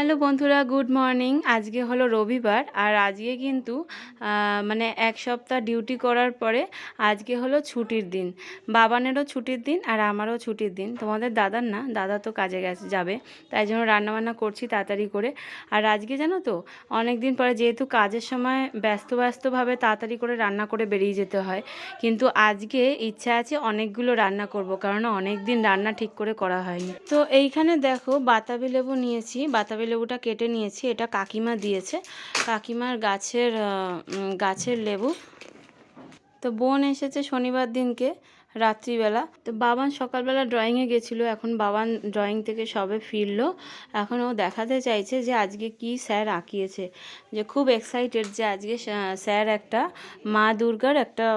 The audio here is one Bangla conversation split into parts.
হ্যালো বন্ধুরা, গুড মর্নিং। আজকে হলো রবিবার, আর আজকে কিন্তু মানে এক সপ্তাহ ডিউটি করার পরে আজকে হলো ছুটির দিন। বাবানেরও ছুটির দিন আর আমারও ছুটির দিন। তোমাদের দাদার না, দাদা তো কাজে যাবে, তাই জন্য রান্নাবান্না করছি তাড়াতাড়ি করে। আর আজকে জানো তো, অনেক দিন পরে যেহেতু কাজের সময় ব্যস্তভাবে তাড়াতাড়ি করে রান্না করে বেরিয়ে যেতে হয়, কিন্তু আজকে ইচ্ছা আছে অনেকগুলো রান্না করব, কারণ অনেক দিন রান্না ঠিক করে করা হয়নি। তো এইখানে দেখো বাতাবি লেবু নিয়েছি, বাতাবি লেবুটা কেটে নিয়েছি। এটা কাকিমা দিয়েছে, কাকিমার গাছের লেবু। তো বোন এসেছে শনিবার দিনকে রাত্রিবেলা। তো বাবান সকালবেলা ড্রয়িংয়ে গেছিলো, এখন বাবান ড্রয়িং থেকে সবে ফিরলো। এখন ও দেখাতে চাইছে যে আজকে কি স্যার আঁকিয়েছে, যে খুব এক্সাইটেড যে আজকে স্যার একটা মা দুর্গার একটা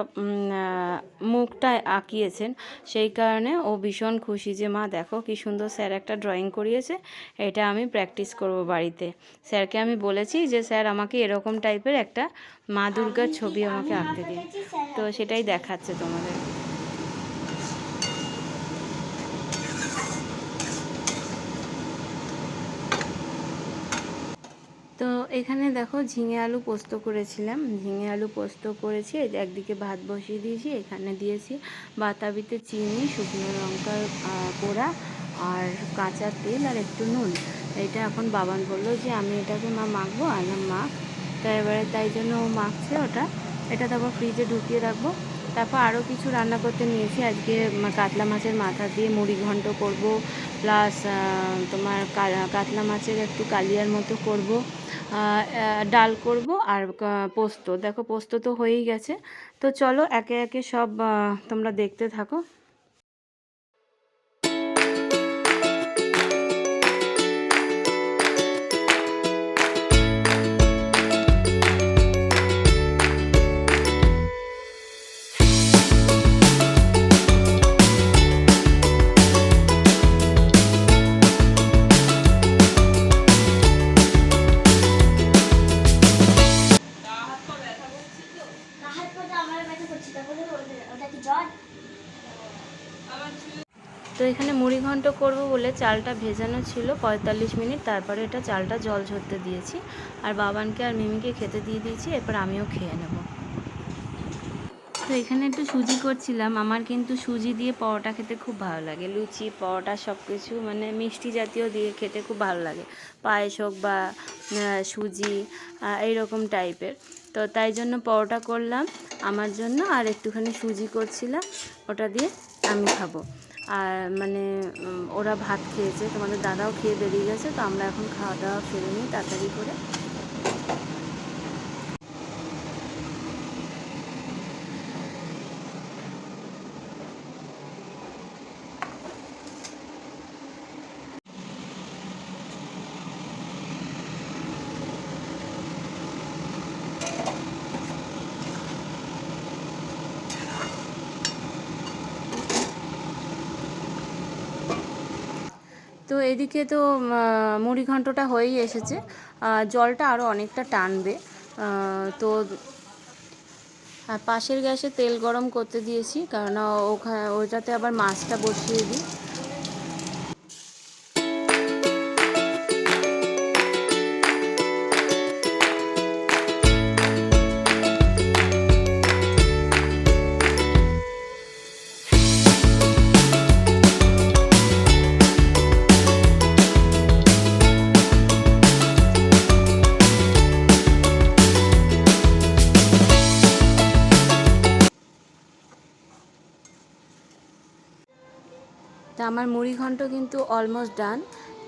মুখটা আঁকিয়েছেন। সেই কারণে ও ভীষণ খুশি যে মা দেখো কি সুন্দর স্যার একটা ড্রয়িং করিয়েছে, এটা আমি প্র্যাকটিস করব বাড়িতে। স্যারকে আমি বলেছি যে স্যার আমাকে এরকম টাইপের একটা মা দুর্গার ছবি আমাকে আঁকতে দিন। তো সেটাই দেখাচ্ছে তোমাদের। তো এখানে দেখো ঝিঙে আলু পোস্ত করেছিলাম, ঝিঙে আলু পোস্ত করেছি। একদিকে ভাত বসিয়ে দিয়েছি, এখানে দিয়েছি বাতাবিতে চিনি, শুকনো লঙ্কার পোড়া আর কাঁচা তেল আর একটু নুন। এটা এখন বাবান বললো যে আমি এটাকে মা মাখবো, আনাম মাখ। তাই জন্য ও মাখছে ওটা। এটা তারপর ফ্রিজে ঢুকিয়ে রাখবো। তারপর আরও কিছু রান্না করতে নিয়েছি। আজকে কাতলা মাছের মাথা দিয়ে মুড়ি ঘন্ট করব, প্লাস তোমার কাতলা মাছের একটু কালিয়ার মতো করব, ডাল করব আর পোস্ত। দেখো পোস্ত তো হয়েই গেছে। তো চলো একে একে সব তোমরা দেখতে থাকো। তো এখানে মুড়ি ঘন্ট করবো বলে চালটা ভেজানো ছিল 45 মিনিট, তারপরে এটা চালটা জল ঝরতে দিয়েছি। আর বাবানকে আর মিমিকে খেতে দিয়ে দিয়েছি, এরপর আমিও খেয়ে নেব। তো এখানে একটু সুজি করছিলাম। আমার কিন্তু সুজি দিয়ে পরোটা খেতে খুব ভালো লাগে, লুচি পরোটা সব কিছু মানে মিষ্টি জাতীয় দিয়ে খেতে খুব ভালো লাগে, পায়েস হোক বা সুজি এইরকম টাইপের। তো তাই জন্য পরোটা করলাম আমার জন্য, আর একটুখানি সুজি করছিলাম, ওটা দিয়ে আমি খাবো। আর মানে ওরা ভাত খেয়েছে, তোমাদের দাদাও খেয়ে বেরিয়ে গেছে। তো আমরা এখন খাওয়া দাওয়া ফেলে নিই তাড়াতাড়ি করে। তো এদিকে তো মুড়ি ঘন্টটা হয়েই এসেছে, জলটা আরও অনেকটা টানবে। তো পাশের গ্যাসে তেল গরম করতে দিয়েছি, কারণ ওইটাতে আবার মাছটা বসিয়ে দিই। তা আমার মুড়ি ঘন্ট কিন্তু অলমোস্ট ডান।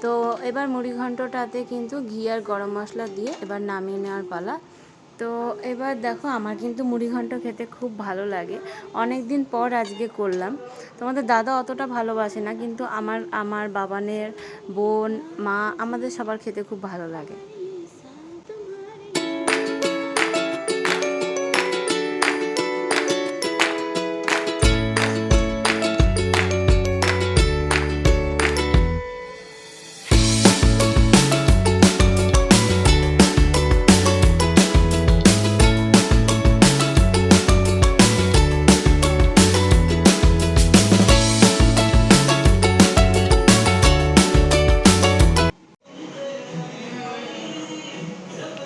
তো এবার মুড়ি ঘন্টটাতে কিন্তু ঘি আর গরম মশলা দিয়ে এবার নামিয়ে নেওয়ার পালা। তো এবার দেখো আমার কিন্তু মুড়ি ঘন্ট খেতে খুব ভালো লাগে, অনেক দিন পর আজকে করলাম। তোমাদের দাদা অতটা ভালোবাসে না, কিন্তু আমার বাবানের, বোন, মা, আমাদের সবার খেতে খুব ভালো লাগে।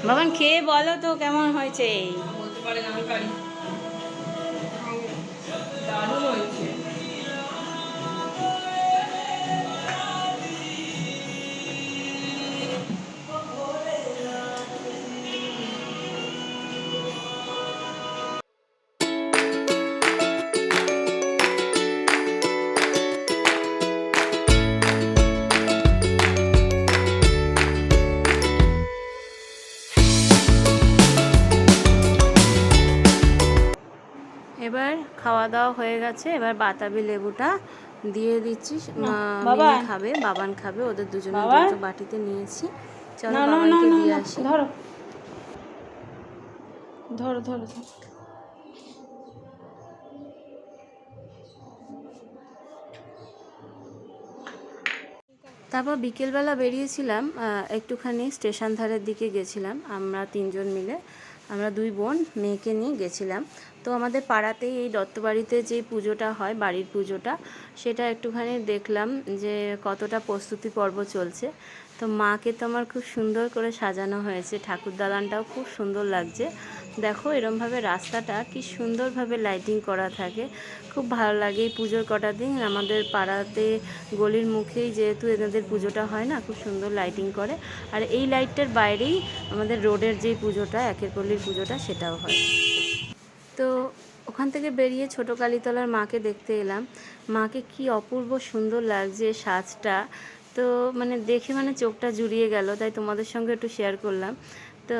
বাবান খেয়ে বলো তো কেমন হয়েছে। বলতে পারেন আমি পারি, দারুণ হয়েছে। এবার খাওয়া দাওয়া হয়ে গেছে, এবার বাতাবি লেবুটা দিয়ে দিচ্ছি। বাবা মিমি খাবে, বাবান খাবে, ওদের দুজনের বাবা দুটো বাটিতে নিয়েছি। চলো না না না বাবানকে না দিয়ে না, আসি। ধরো ধরো ধরো ধরো। তারপর বিকেলবেলা বেরিয়েছিলাম, একটুখানি স্টেশন ধারের দিকে গেছিলাম। আমরা তিনজন মিলে, আমরা দুই বোন মেয়েকে নিয়ে গেছিলাম। তো আমাদের পাড়াতেই এই দত্তবাড়িতে যে পুজোটা হয়, বাড়ির পুজোটা, সেটা একটুখানি দেখলাম যে কতটা প্রস্তুতি পর্ব চলছে। তো মাকে তো আমার খুব সুন্দর করে সাজানো হয়েছে, ঠাকুর দালানটাও খুব সুন্দর লাগছে। দেখো এরমভাবে রাস্তাটা কি সুন্দরভাবে লাইটিং করা থাকে, খুব ভালো লাগে। এই পুজোর কটা দিন আমাদের পাড়াতে গলির মুখেই যেহেতু এনাদের পুজোটা হয় না, খুব সুন্দর লাইটিং করে। আর এই লাইটটার বাইরেই আমাদের রোডের যে পুজোটা, একের পল্লীর পুজোটা, সেটাও হয়। তো ওখান থেকে বেরিয়ে ছোটো কালীতলার মাকে দেখতে এলাম। মাকে কি অপূর্ব সুন্দর লাগছে সাজটা, তো মানে দেখে মানে চোখটা জুড়িয়ে গেল, তাই তোমাদের সঙ্গে একটু শেয়ার করলাম। তো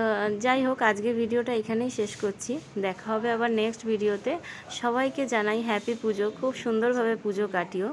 যাই হোক, আজকে ভিডিওটা এখানেই শেষ করছি। দেখা হবে আবার নেক্সট ভিডিওতে। সবাইকে জানাই হ্যাপি পুজো, খুব সুন্দরভাবে পুজো কাটিও।